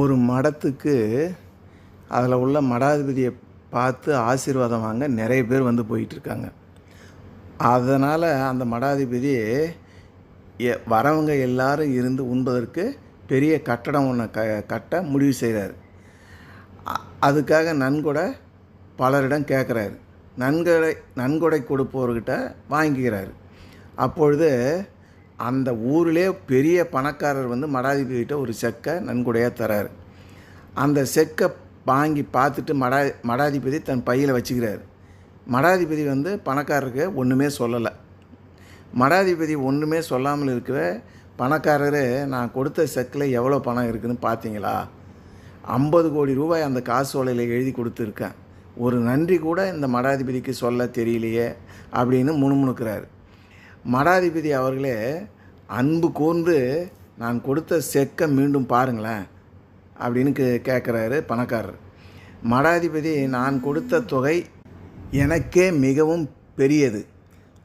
ஒரு மடத்துக்கு அதில் உள்ள மடாதிபதியை பார்த்து ஆசீர்வாதம் வாங்க நிறைய பேர் வந்து போயிட்டுருக்காங்க. அதனால் அந்த மடாதிபதி வரவங்க எல்லாரும் இருந்து உண்பதற்கு பெரிய கட்டடம் ஒன்று கட்ட முடிவு செய்கிறார். அதுக்காக நன்கொடை பலரிடம் கேட்குறாரு. நன்கொடை கொடுப்பவர்கிட்ட வாங்கிக்கிறார். அப்பொழுது அந்த ஊரிலே பெரிய பணக்காரர் வந்து மடாதிபதிகிட்ட ஒரு செக்கை நன்கொடையாக தரார். அந்த செக்கை வாங்கி பார்த்துட்டு மடாதிபதி தன் பையில் வச்சுக்கிறார். மடாதிபதி வந்து பணக்காரருக்கு ஒன்றுமே சொல்லலை. மடாதிபதி ஒன்றுமே சொல்லாமல் இருக்கிற பணக்காரர், நான் கொடுத்த செக்கில் எவ்வளோ பணம் இருக்குதுன்னு பார்த்தீங்களா? 50 கோடி ரூபாய் அந்த காசு ஓலையில் எழுதி கொடுத்துருக்கேன். ஒரு நன்றி கூட இந்த மடாதிபதிக்கு சொல்ல தெரியலையே அப்படின்னு முணுமுணுக்கிறார். மடாதிபதி அவர்களே அன்பு கூர்ந்து, நான் கொடுத்த செக்கை மீண்டும் பாருங்களேன் அப்படின்னு கேட்குறாரு பணக்காரர். மடாதிபதி, நான் கொடுத்த தொகை எனக்கே மிகவும் பெரியது.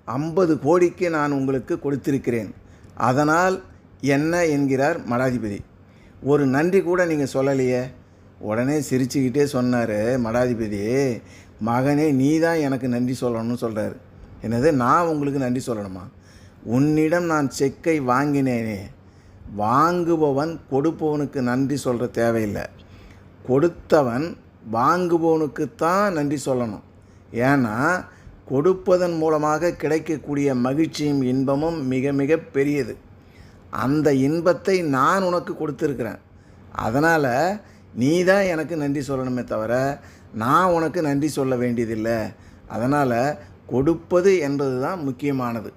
50 கோடிக்கு நான் உங்களுக்கு கொடுத்திருக்கிறேன். அதனால் என்ன என்கிறார் மடாதிபதி. ஒரு நன்றி கூட நீங்கள் சொல்லலையே. உடனே சிரிச்சுக்கிட்டே சொன்னார் மடாதிபதி, மகனே நீ தான் எனக்கு நன்றி சொல்லணும்னு சொல்கிறார். என்னது, நான் உங்களுக்கு நன்றி சொல்லணுமா? உன்னிடம் நான் செக்கை வாங்கினேனே, வாங்குபவன் கொடுப்பவனுக்கு நன்றி சொல்கிற தேவையில்லை. கொடுத்தவன் வாங்குபவனுக்குத்தான் நன்றி சொல்லணும். ஏன்னா கொடுப்பதன் மூலமாக கிடைக்கக்கூடிய மகிழ்ச்சியும் இன்பமும் மிக மிக பெரியது. அந்த இன்பத்தை நான் உனக்கு கொடுத்துருக்குறேன். அதனால் நீ தான் எனக்கு நன்றி சொல்லணுமே தவிர நான் உனக்கு நன்றி சொல்ல வேண்டியதில்லை. அதனால் கொடுப்பது என்பது தான் முக்கியமானது.